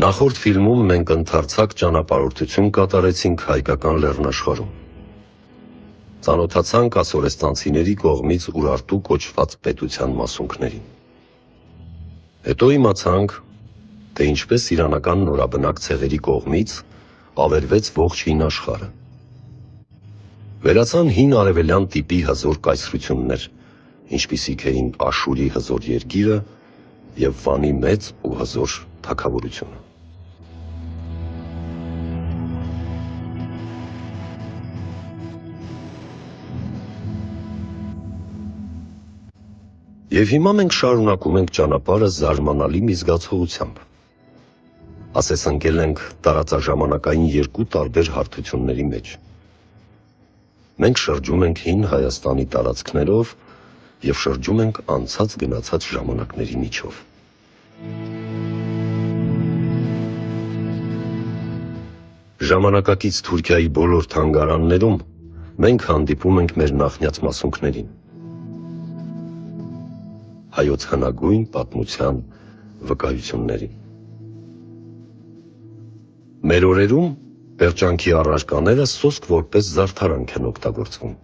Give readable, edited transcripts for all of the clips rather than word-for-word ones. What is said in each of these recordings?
Նախորդ ֆիլմում մենք ընդարձակ ճանապարհորդություն կատարեցինք հայկական լեռնաշխարհում։ Ծանոթացանք ասորեստանցիների կողմից Ուրարտու կոչված պետության մասունքներին։ Հետո իմացանք, թե ինչպես իրանական նորաբնակ ցեղերի կողմից ավերվեց ողջ հին աշխարհը։ Վերացան հին արևելյան տիպի հզոր կայսրություններ, ինչպիսիք էին Աշուրի հզոր երկիրը և Վանի մեծ ու հզոր թագավորությունը։ Եվ հիմա մենք շարունակում ենք ճանապարհը զարմանալի մի զգացողությամբ։ Ասես ընկել ենք տարածաժամանակային երկու տարբեր հարթությունների մեջ։ Մենք շրջում ենք հին Հայաստանի տարածքներով և շրջում ենք անցած-գնացած ժամանակների միջով։ Ժամանակակից Թուրքիայի բոլոր թանգարաններում մենք հանդիպում ենք մեր նախնյաց մասունքներին։ Հայոց հնագույն պատմության վկայություններին։ Մեր օրերում պերճանքի առարկաները սոսկ որպես զարդարանք են օգտագործվում։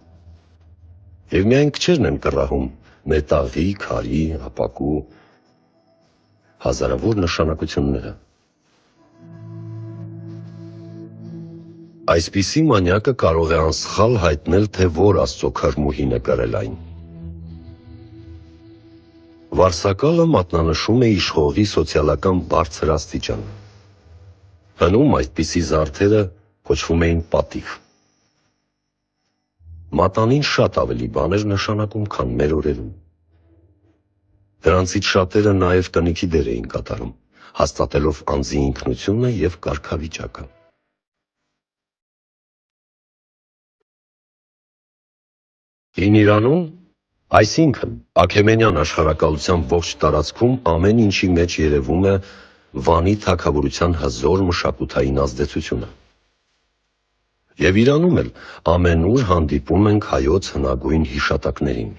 Եվ միայն քչերն են կռահում մետաղի, քարի, ապակու հազարավոր նշանակությունները։ Այսպիսի մանյակը կարող է անսխալ հայտնել, թե որ Աստծո քրմուհին է կրել այն։ Վարսակալը մատնանշում է իշխողի սոցիալական բարձր աստիճան։ Հնում այդպիսի զարդերը կոչվում էին պատիվ։ Մատանին շատ ավելի բան էր նշանակում, քան մեր օրերում։ Դրանցից շատերը նաև կնիքի դեր էին կատարում, հաստատելով անձի ինքնությունը և կարգավիճակը։ Հին Իրանում, այսինքն Աքեմենյան աշխարհակալության ողջ տարածքում ամեն ինչի մեջ երևում է Վանի թագավորության հզոր մշակութային ազդեցությունը։ Եվ Իրանում էլ ամենուր հանդիպում ենք հայոց հնագույն հիշատակներին։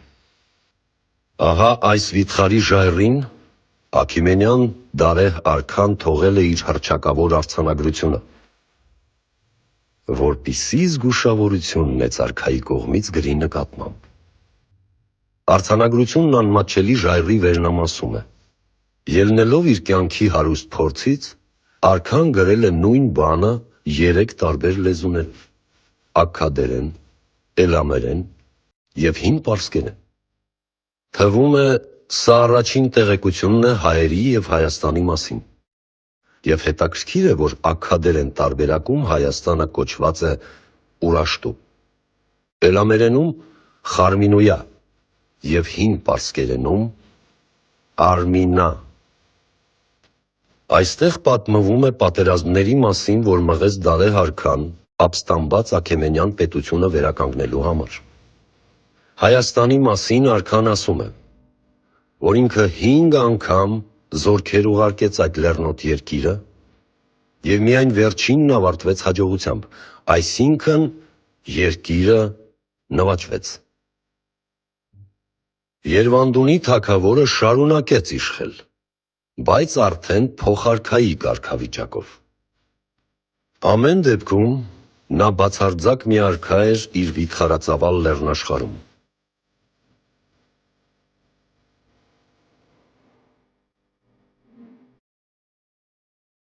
Ահա այս վիթխարի ժայռին Աքիմենյան Դարեհ արքան թողել է իր հռչակավոր արձանագրությունը, որպեսզի զգուշավորություն մեծ արքայի կողմից գրի նկատմամբ։ Արձանագրությունն անմատչելի ժայռի վերնամասում է։ Ելնելով իր կյանքի հարուստ փորձից, արքան գրել է նույն բանը 3 տարբեր լեզուներով՝ աքքադերեն, էլամերեն և հին պարսկերեն։ Թվում է, սա առաջին տեղեկությունն է հայերի և Հայաստանի մասին։ Եվ հետաքրքիր է, որ աքքադերեն տարբերակում Հայաստանը կոչված է Ուրաշտու, էլամերենում Խարմինույա և հին պարսկերենում Արմինա։ Այստեղ պատմվում է պատերազմների մասին, որ մղեց Դարեհ արքան ապստամբած Աքեմենյան պետությունը վերականգնելու համար։ Հայաստանի մասին արքան ասում է, որ ինքը 5 անգամ զորքեր ուղարկեց այդ լեռնոտ երկիրը և միայն վերջինն ավարտվեց հաջողությամբ, այսինքն երկիրը նվաճվեց։ Երվանդունի թագավորը շարունակեց իշխել, բայց արդեն փոխարքայի կարգավիճակով։ Ամեն դեպքում նա բացարձակ մի արքա էր իր վիթխարածավալ լեռնաշխարհում։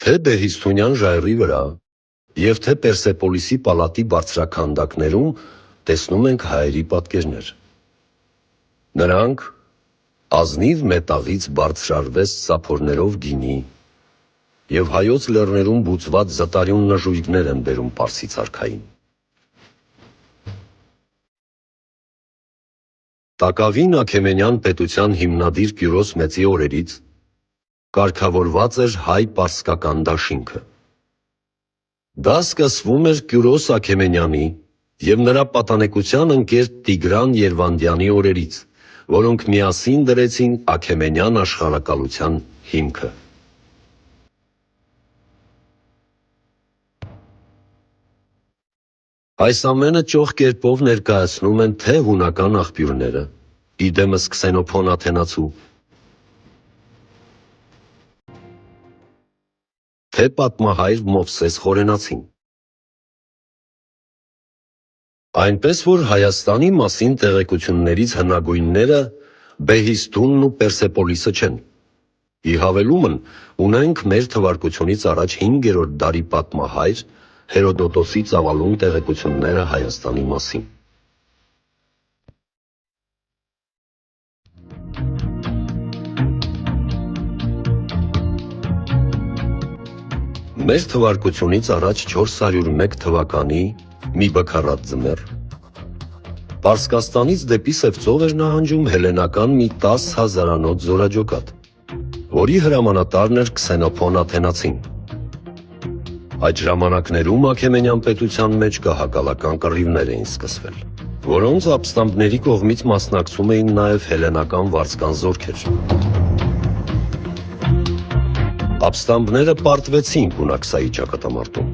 Թե Բեհիսթունյան ժայռի վրա և թե Պերսեպոլիսի պալատի բարձրաքանդակներում տեսնում ենք հայերի պատկերներ։ Նրանք ազնիվ մետաղից բարձրարվես սափորներով գինի և հայոց լեռներում բուծված զտարյուն նժույգներ են բերում Պարսից արքային։ Տակավին Աքեմենյան պետության հիմնադիր Կյուրոս մեծի օրերից կարգավորված էր հայ-պարսկական դաշինքը։ Դա սկսվում էր Կյուրոս Աքեմենյանի և նրա պատանեկության ընկեր Տիգրան Երվանդյանի օրերից, որոնք միասին դրեցին Աքեմենյան աշխարհակալության հիմքը։ Այս ամենը ճոխ կերպով ներկայացնում են թե հունական աղբյուրները, իդեմս Քսենոփոն Աթենացու, թե պատմահայր Մովսես Խորենացին։ Այնպես որ Հայաստանի մասին տեղեկություններից հնագույնները Բեհիսթունն ու Պերսեպոլիսը չեն։ Ի հավելումն ունենք մեր թվարկությունից առաջ 5-րդ դարի պատմահայր Հերոդոտոսի ծավալուն տեղեկությունները Հայաստանի մասին։ Մեր թվարկությունից առաջ 401 թվականի մի բքառատ ձմեռ Պարսկաստանից դեպի Սևծով էր նահանջում հելենական մի 10,000-անոց զորաջոկատ, որի հրամանատարն էր Քսենոփոն Աթենացին։ Այդ ժամանակներում Աքեմենյան պետության մեջ գահակալական կռիվներ էին սկսվել, որոնց ապստամբների կողմից մասնակցում էին նաև հելենական վարձկան զորքեր։ Ապստամբները պարտվեցին Կունաքսայի ճակատամարտում։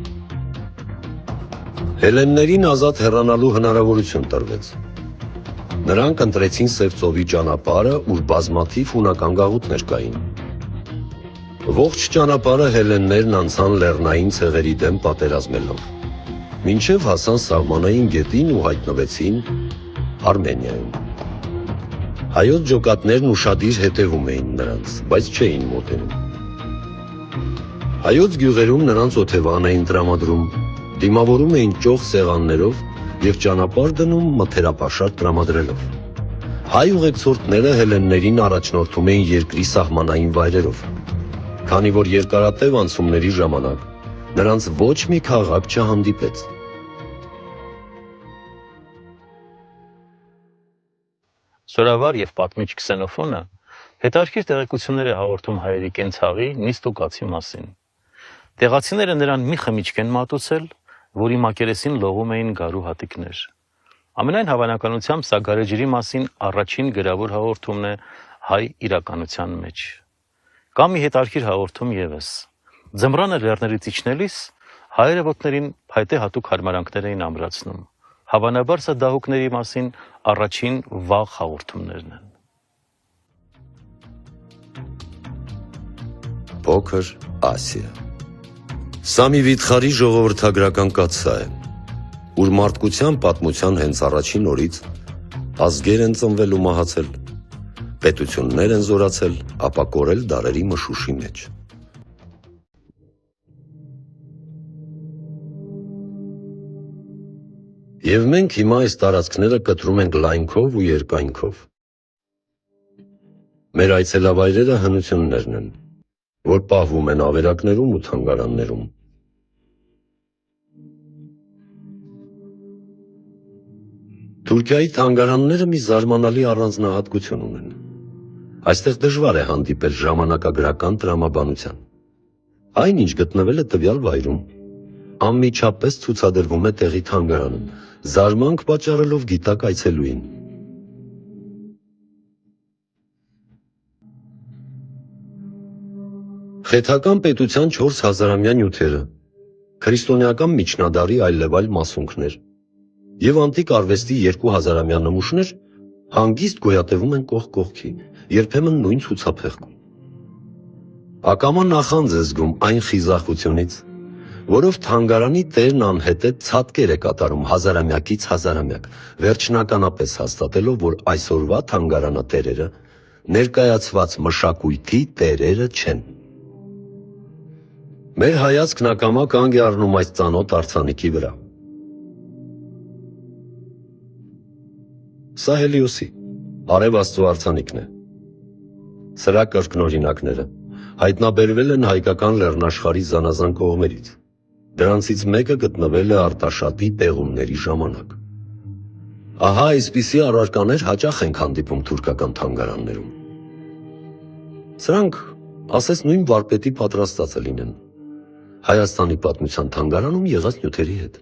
Հելեններին ազատ հեռանալու հնարավորություն տրվեց։ Նրանք ընտրեցին Սևծովի ճանապարհը, ուր բազմաթիվ հունական գաղութներ կային։ Ողջ ճանապարհը հելեններն անցան լեռնային ցեղերի դեմ պատերազմելով, մինչև հասան սահմանային գետին ու հայտնվեցին Արմենիայում։ Հայոց ջոկատներն ուշադիր հետևում էին նրանց, բայց չէին մոտենում։ Հայոց գյուղերում նրանց օթևան էին տրամադրում, դիմավորում էին ճոխ սեղաններով և ճանապարհ դնում մթերապաշար տրամադրելով։ Հայ ուղեկցորդները հելեններին առաջնորդում էին երկրի սահմանային վայրերով, քանի որ երկարատև անցումների ժամանակ նրանց ոչ մի քաղաք չհանդիպեց։ Սորավար և պատմիչ Քսենոփոնը հետաքրքիր տեղեկություններ է հաղորդում հայերի կենցաղի նիստ ու կացի մասին։ Տեղացիները նրան մի խմիչք են մատուցել, որի մակերեսին լողում էին գարու հատիկներ։ Ամենայն հավանականությամբ սա գարեջրի մասին առաջին գրավոր հաղորդումն է հայ իրականության մեջ։ Կա մի հետաքրքիր հաղորդում ևս։ Ձմռանը լեռներից իջնելիս հայերը ոտներին փայտե հատուկ հարմարանքներ էին ամրացնում։ Հավանաբար սա դահուկների մասին առաջին վաղ հաղորդումներն են։ Փոքր Ասիա։ Սա մի վիթխարի ժողովրդագրական կաթսա է, ուր մարդկության պատմության հենց առաջին օրից ազգեր են ծնվել ու մահացել, պետություններ են զորացել, ապա կորել դարերի մշուշի մեջ։ Եվ մենք հիմա այս տարածքները կտրում ենք լայնքով ու երկայնքով։ Մեր այցելավայրերը հնություններն են, որ պահվում են ավերակներում ու թանգարաններում։ Թուրքիայի թանգարանները մի զարմանալի առանձնահատկություն ունեն։ Այստեղ դժվար է հանդիպել ժամանակագրական տրամաբանության։ Այն, ինչ գտնվել է տվյալ վայրում, անմիջապես ցուցադրվում է տեղի թանգարանում, զարմանք պատճառելով գիտակ այցելուին։ Խեթական պետության 4000-ամյա նյութերը, քրիստոնեական միջնադարի այլևայլ մասունքներ, Եվ անտիկ արվեստի 2000-ամյա նմուշներ հանգիստ գոյատևում են կողք կողքի, երբեմն նույն ցուցափեղկում։ Ակամա նախանձ է զգում այն խիզախությունից, որով թանգարանի տերն անհետետ ցատկեր է կատարում հազարամյակից հազարամյակ, վերջնականապես հաստատելով, որ այսօրվա թանգարանատերերը ներկայացված մշակույթի տերերը չեն։ Մեր հայացքն ակամա կանգ է առնում այս ծանոթ արձանիկի վրա։ Սա Հելիոսի, Արև Աստծո արձանիկն է։ Սրա կրկնօրինակները հայտնաբերվել են հայկական լեռնաշխարհի զանազան կողմերից։ Դրանցից մեկը գտնվել է Արտաշատի պեղումների ժամանակ։ Ահա այսպիսի առարկաներ հաճախ ենք հանդիպում թուրքական թանգարաններում։ Սրանք, ասես նույն վարպետի պատրաստածը լինեն, Հայաստանի պատմության թանգարանում եղած նյութերի հետ։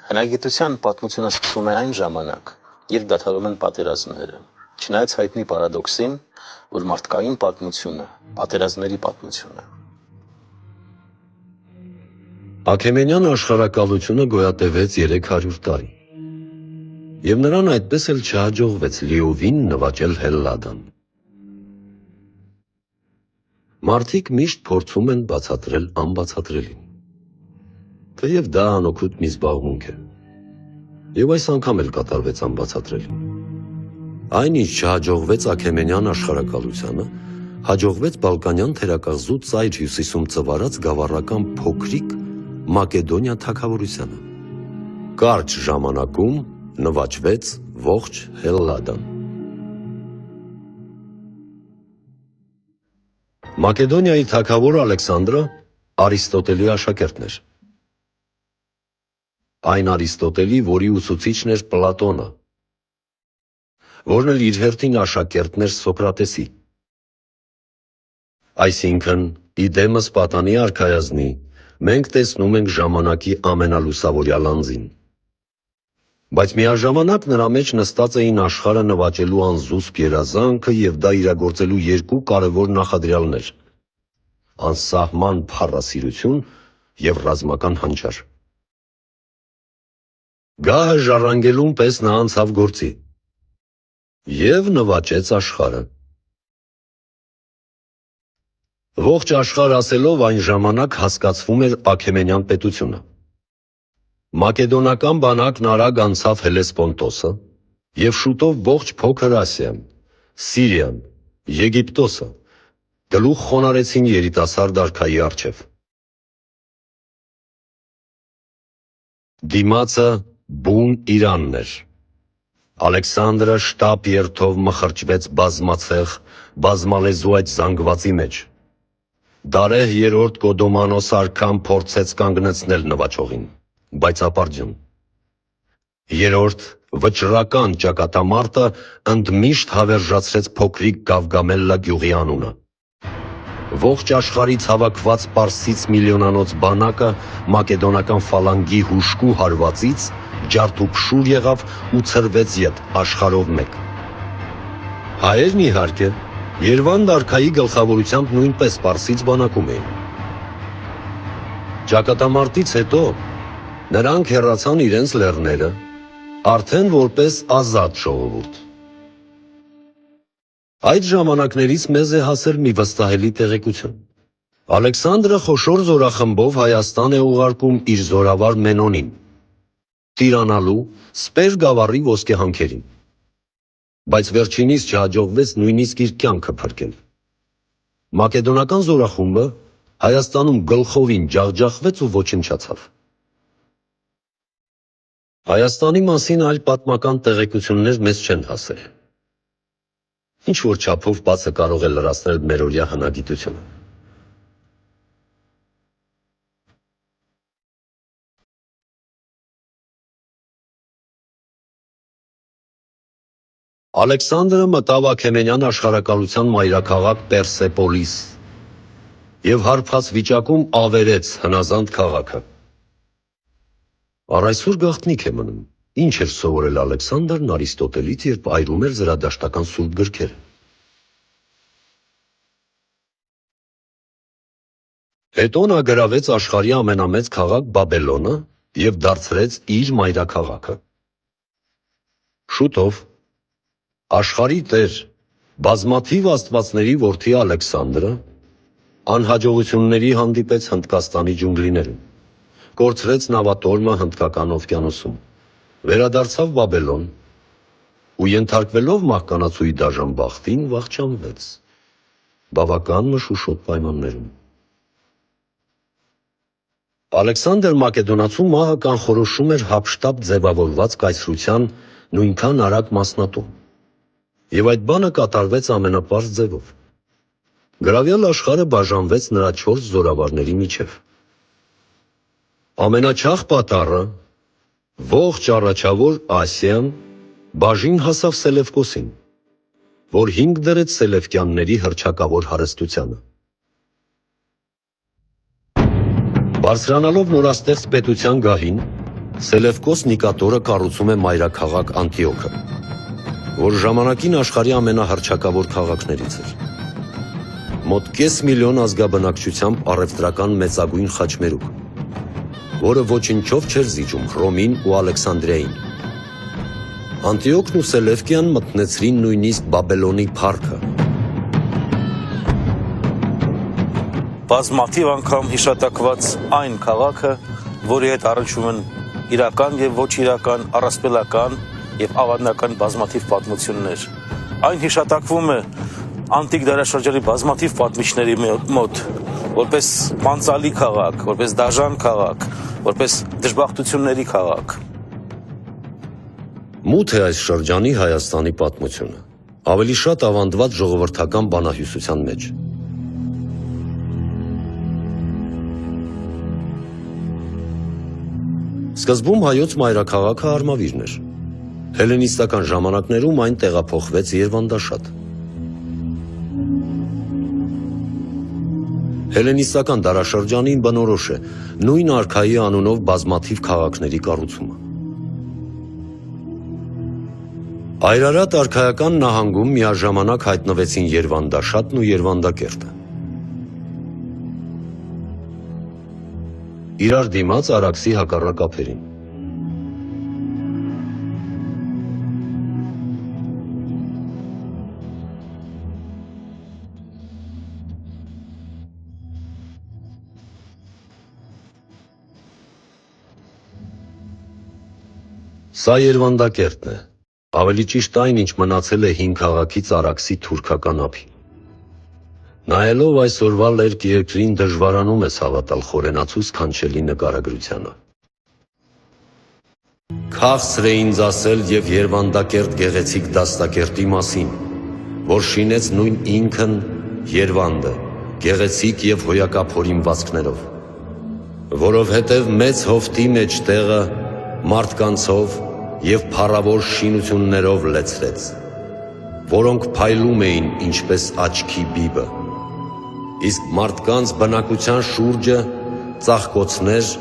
Հնագիտության պատմությունը սկսվում է այն ժամանակ, երբ դադարում են պատերազմները, չնայած հայտնի պարադոքսին, որ մարդկային պատմությունը պատերազմների պատմություն է։ Աքեմենյան աշխարհակալությունը գոյատևեց 300 տարի, եւ նրան այդպես էլ չհաջողվեց լիովին նվաճել Հելլադան։ Մարդիկ միշտ փորձում են բացատրել անբացատրելին, թեև դա անօգուտ մի զբաղմունք է, եւ այս անգամ էլ կատարվեց անբացատրելին։ Այն, ինչ չհաջողվեց Աքեմենյան աշխարհակալությանը, հաջողվեց Բալկանյան թերակղզու ծայր հյուսիսում ծվարած գավառական փոքրիկ Մակեդոնիա թագավորությանը։ Կարճ ժամանակում նվաճվեց ողջ Հելլադան։ Մակեդոնիայի թագավոր Ալեքսանդրը Արիստոտելի աշակերտն էր։ Այն Արիստոտելի, որի ուսուցիչն էր Պլատոնը, որն էլ իր հերթին աշակերտն էր Սոկրատեսի։ Այսինքն, իդեմս պատանի արքայազնի, մենք տեսնում ենք ժամանակի ամենալուսավորյալ անձին։ Բայց միաժամանակ նրա մեջ նստած էին աշխարհը նվաճելու անզուսպ երազանքը եւ դա իրագործելու երկու կարևոր նախադրյալներ՝ անսահման փառասիրություն եւ ռազմական հանճար։ Գահը ժառանգելուն պես նա անցավ գործի եւ նվաճեց աշխարհը։ Ողջ աշխարհ ասելով այն ժամանակ հասկացվում էր Աքեմենյան պետությունը։ Մակեդոնական բանակն արագ անցավ Հելեսպոնտոսը եւ շուտով ողջ Փոքր Ասիան, Սիրիան, Եգիպտոսը գլուխ խոնարեցին երիտասարդ արքայի առջև։ Դիմացը բուն Իրանն էր։ Ալեքսանդրը շտապ երթով մխրճվեց բազմացեղ, բազմալեզու այդ զանգվածի մեջ։ Դարեհ երրորդ Կոդոմանոս արքան փորձեց կանգնեցնել նվաճողին, բայց ապարդյուն։ Երրորդ վճռական ճակատամարտը ընդմիշտ հավերժացրեց փոքրիկ Գավգամելլա գյուղի անունը։ Ողջ աշխարհից հավաքված պարսից միլիոնանոց բանակը մակեդոնական ֆալանգի հուժկու հարվածից ջարդուփշուր եղավ ու ցրվեց ետ աշխարհով մեկ։ Հայերն իհարկե Երևան արքայի գլխավորությամբ նույնպես պարսից բանակում էին։ Ճակատամարտից հետո նրանք հեռացան իրենց լեռները, արդեն որպես ազատ ժողովուրդ։ Այդ ժամանակներից մեզ է հասել մի վստահելի տեղեկություն։ Ալեքսանդրը խոշոր զորախմբով Հայաստան է ուղարկում իր զորավար Մենոնին, տիրանալու Սպեր գավառի ոսկեհանքերին, բայց վերջինիս չհաջողվեց նույնիսկ իր կյանքը փրկել։ Մակեդոնական զորախումբը Հայաստանում գլխովին ջախջախվեց ու ոչնչացավ։ Հայաստանի մասին այլ պատմական տեղեկություններ մեզ չեն հասել։ Ինչ որ չափով բացը կարող է լրացնել մերօրյա հնագիտությունը։ Ալեքսանդրը մտավ Աքեմենյան աշխարհակալության մայրաքաղաք Պերսեպոլիս եւ հարբած վիճակում ավերեց հնազանդ քաղաքը։ Առ այսօր գաղտնիք է մնում, ինչ էր սովորել Ալեքսանդրն Արիստոտելից, երբ այրում էր զրադաշտական սուրբ գրքերը։ Հետո նա գրավեց աշխարհի ամենամեծ քաղաք Բաբելոնը եւ դարձրեց իր մայրաքաղաքը։ Շուտով աշխարհի տեր բազմաթիվ աստվածների որդի Ալեքսանդրը անհաջողությունների հանդիպեց Հնդկաստանի ջունգլիներում, կորցրեց նավատորմը Հնդկական օվկիանոսում, վերադարձավ Բաբելոն ու ենթարկվելով մահկանացուի դաժան բախտին վախճանվեց, բավական մշուշոտ պայմաններում։ Ալեքսանդր Մակեդոնացու մահը կանխորոշում էր հափշտապ ձևավորված կայսրության նույնքան արագ մասնատում, եւ այդ բանը կատարվեց ամենապարզ ձևով։ Գրավյալ աշխարհը բաժանվեց նրա 4 զորավարների միջև։ Ամենաչաղ պատառը, ողջ առաջավոր Ասիան, բաժին հասավ Սելևկոսին, որ հիմք դրեց սելևկյանների հռչակավոր հարստությանը։ Բարձրանալով նորաստեղծ պետության գահին, Սելևկոս Նիկատորը կառուցում է մայրաքաղաք Անտիոքը, որ ժամանակին աշխարհի ամենահռչակավոր քաղաքներից էր։ Մոտ կես միլիոն ազգաբնակչությամբ առևտրական մեծագույն խաչմերուկ, որը ոչնչով չէր զիջում Հռոմին ու Ալեքսանդրիային։ Անտիոքն ու Սելևկիան մտնեցրին նույնիսկ Բաբելոնի փառքը։ Բազմաթիվ անգամ հիշատակված այն քաղաքը, որի հետ առնչվում են իրական եւ ոչ իրական, առասպելական եւ ավանդական բազմաթիվ պատմություններ։ Այն հիշատակվում է անտիկ դարաշրջանի բազմաթիվ պատմիչների մոտ, որպես մանծալի քաղաք, որպես դաժան քաղաք, որպես դժբախտությունների քաղաք։ Մութ է այս շրջանի Հայաստանի պատմությունը, ավելի շատ ավանդված ժողովրդական բանահյուսության մեջ։ Սկզբում հայոց մայրաքաղաքը Արմավիրն էր։ Հելենիստական ժամանակներում այն տեղափոխվեց Երվանդաշատ։ Հելենիստական դարաշրջանին բնորոշ է նույն արքայի անունով բազմաթիվ քաղաքների կառուցումը։ Այրարատ արքայական նահանգում միաժամանակ հայտնվեցին Երվանդաշատն ու Երվանդակերտը։ Իրար դիմաց Արաքսի հակառակ ափերին։ Սա Երվանդակերտն է, ավելի ճիշտ այն, ինչ մնացել է հին քաղաքից Արաքսի թուրքական ափին։ Նայելով այսօրվա լերկ երկրին դժվարանում ես հավատալ խորենացու սքանչելի նկարագրությանը։ Քաղցր է ինձ ասել եւ Երվանդակերտ գեղեցիկ դաստակերտի մասին, որ շինեց նույն ինքն Երվանդը, գեղեցիկ եւ հոյակապ հորինվածքներով, որովհետեւ մեծ հովտի մեջ տեղը մարդկանցով եւ փառավոր շինություններով լեցրեց, որոնք փայլում էին ինչպես աչքի բիբը, իսկ մարդկանց բնակության շուրջը ծաղկոցներ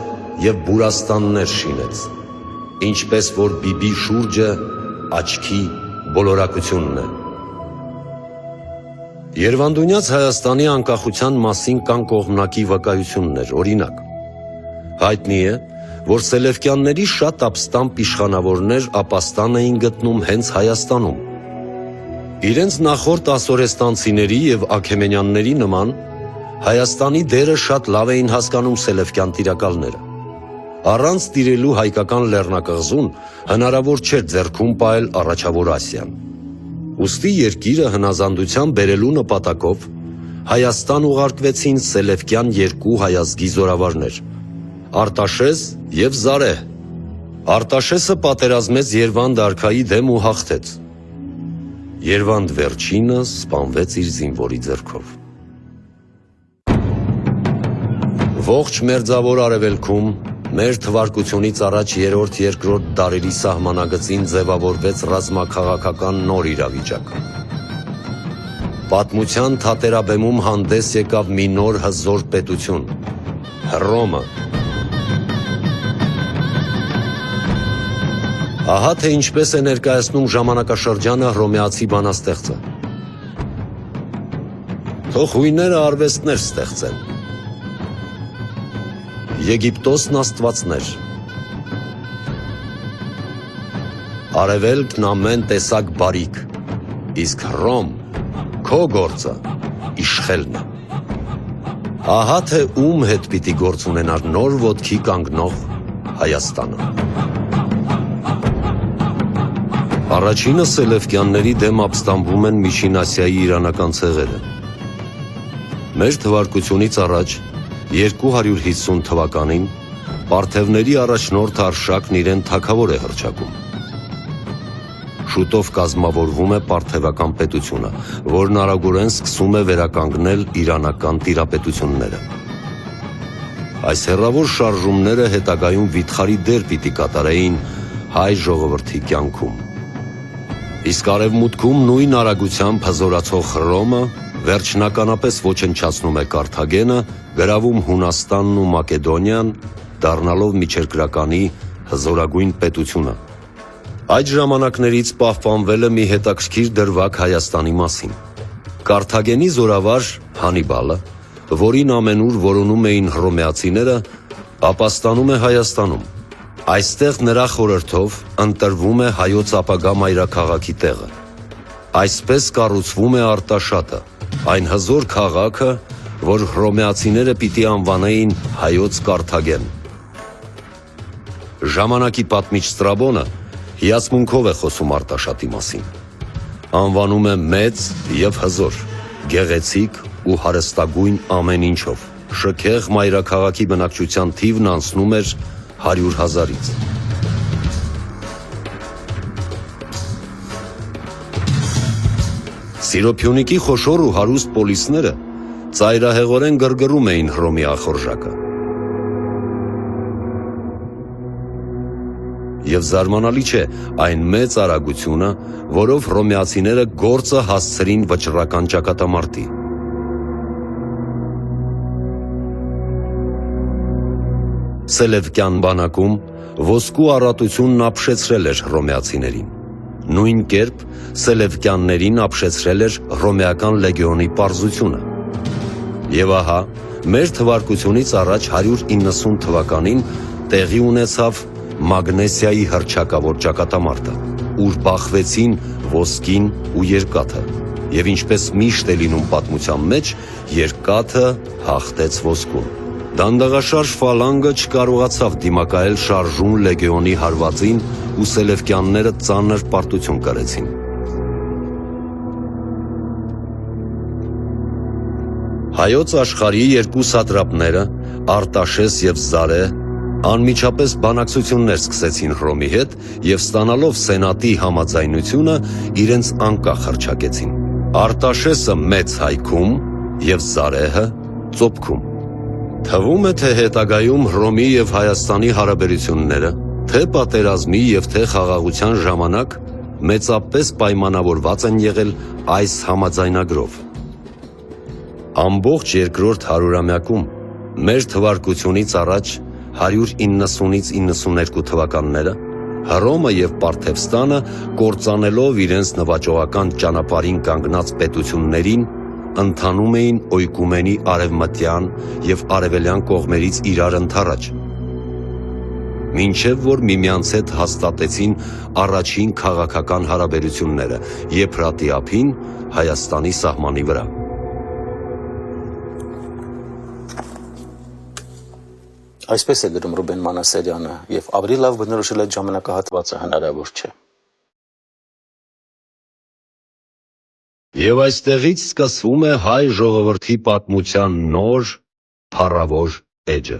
եւ բուրաստաններ շինեց, ինչպես որ բիբի շուրջը աչքի բոլորակությունն է։ Երվանդունյաց Հայաստանի անկախության մասին կան կողմնակի վկայություններ, օրինակ, հայտնի է, որ սելևկյանների շատ ապստամբ իշխանավորներ ապաստան էին գտնում հենց Հայաստանում։ Իրենց նախորդ ասորեստանցիների եւ աքեմենյանների նման Հայաստանի դերը շատ լավ էին հասկանում սելևկյան տիրակալները։ Առանց տիրելու հայկական լեռնակղզուն հնարավոր չէր ձեռքում պահել առաջավոր Ասիան։ Ուստի երկիրը հնազանդության բերելու նպատակով Հայաստան ուղարկվեցին սելևկյան երկու հայազգի զորավարներ՝ Արտաշես եւ Զարեհ։ Արտաշեսը պատերազմեց Երվանդ արքայի դեմ ու հաղթեց։ Երվանդ վերջինը սպանվեց իր զինվորի ձեռքով։ Ողջ մերձավոր արևելքում մեր թվարկությունից առաջ 3-2 դարերի սահմանագծին ձևավորվեց ռազմաքաղաքական նոր իրավիճակ։ Պատմության թատերաբեմում հանդես եկավ մի նոր հզոր պետություն՝ Հռոմը։ Ահա թե ինչպես է ներկայացնում ժամանակաշրջանը հռոմեացի բանաստեղծը։ Թող հույները արվեստներ ստեղծեն, Եգիպտոսն աստվածներ։ Արևելքն ամեն տեսակ բարիք, իսկ Հռոմ քո գործը իշխելն է։ Ահա թե ում հետ պիտի գործ ունենար նոր ոտքի կանգնող Հայաստանը։ Առաջինը Սելևկյանների դեմ ապստամբում են Միջին Ասիայի իրանական ցեղերը։ Մեր թվարկությունից առաջ 250 թվականին Պարթևների առաջնորդ Արշակն իրեն թագավոր է հռչակում։ Շուտով կազմավորվում է Պարթևական պետությունը, որն արագորեն սկսում է վերականգնել իրանական տիրապետությունները։ Այս հեռավոր շարժումները հետագայում վիթխարի դեր պիտի կատարեին հայ ժողովրդի կյանքում։ Իսկ արևմուտքում նույն արագությամբ հզորացող Հռոմը վերջնականապես ոչնչացնում է Կարթագենը, գրավում Հունաստանն ու Մակեդոնիան, դառնալով միջերկրականի հզորագույն պետությունը։ Այդ ժամանակներից պահպանվել է մի հետաքրքիր դրվագ Հայաստանի մասին։ Կարթագենի զորավար Հանիբալը, որին ամենուր որոնում էին հռոմեացիները, ապաստանում է Հայաստանում։ Այստեղ նրա խորհրդով ընտրվում է հայոց ապագա մայրաքաղաքի տեղը։ Այսպես կառուցվում է Արտաշատը, այն հզոր քաղաքը, որ հռոմեացիները պիտի անվանեին հայոց Կարթագեն։ Ժամանակի պատմիչ Ստրաբոնը հիացմունքով է խոսում Արտաշատի մասին։ Անվանում է մեծ և հզոր, գեղեցիկ ու հարստագույն ամեն ինչով։ Շքեղ մայրաքաղաքի բնակչության թիվն անցնում էր 100,000-ից։ Սիրոփյունիկի խոշոր ու հարուստ պոլիսները ծայրահեղորեն գրգռում էին Հռոմի ախորժակը։ Եվ զարմանալի չէ այն մեծ արագությունը, որով հռոմեացիները գործը հասցրին վճռական ճակատամարտի։ Սելևկյան բանակում ոսկու առատությունն ապշեցրել էր հռոմեացիներին։ Նույն կերպ Սելևկյաններին ապշեցրել էր հռոմեական լեգիոնի պարզությունը։ Եվ ահա, մեր թվարկությունից առաջ 190 թվականին տեղի ունեցավ Մագնեսիայի հռչակավոր ճակատամարտը, ուր բախվեցին ոսկին ու երկաթը, եւ ինչպես միշտ է լինում պատմության մեջ, երկաթը հաղթեց ոսկուն։ Դանդաղաշարժ ֆալանգը չկարողացավ դիմակայել շարժուն լեգիոնի հարվածին ու սելևկյանները ծանր պարտություն կրեցին։ Հայոց աշխարհի երկու սատրապները, Արտաշես և Զարե, անմիջապես բանակցություններ սկսեցին Հռոմի հետ և ստանալով սենատի համաձայնությունը իրենց անկախ հռչակեցին։ Արտաշեսը մեծ հայքում և Զարեհը ծոփքում։ Թվում է, թե հետագայում Հռոմի և Հայաստանի հարաբերությունները, թե պատերազմի և թե խաղաղության ժամանակ մեծապես պայմանավորված են եղել այս համաձայնագրով։ Ամբողջ երկրորդ հարյուրամյակում, մեր թվարկությունից առաջ 190-ից 92 թվականները, Հռոմը և Պարթևստանը կործանելով իրենց նվաճողական ճանապարհին կանգնած պետություններին, ընթանում էին Օյկումենի արևմտյան և արևելյան կողմերից իրար ընդառաջ, մինչև որ միմյանց հետ հաստատեցին առաջին քաղաքական հարաբերությունները Եփրատի ափին Հայաստանի սահմանի վրա։ Այսպես է գրում Ռուբեն Մանասարյանը, եւ ավելի լավ բնորոշել այդ ժամանակահատվածը հնարավոր չէ։ Եվ այստեղից սկսվում է հայ ժողովրդի պատմության նոր, փառավոր էջը։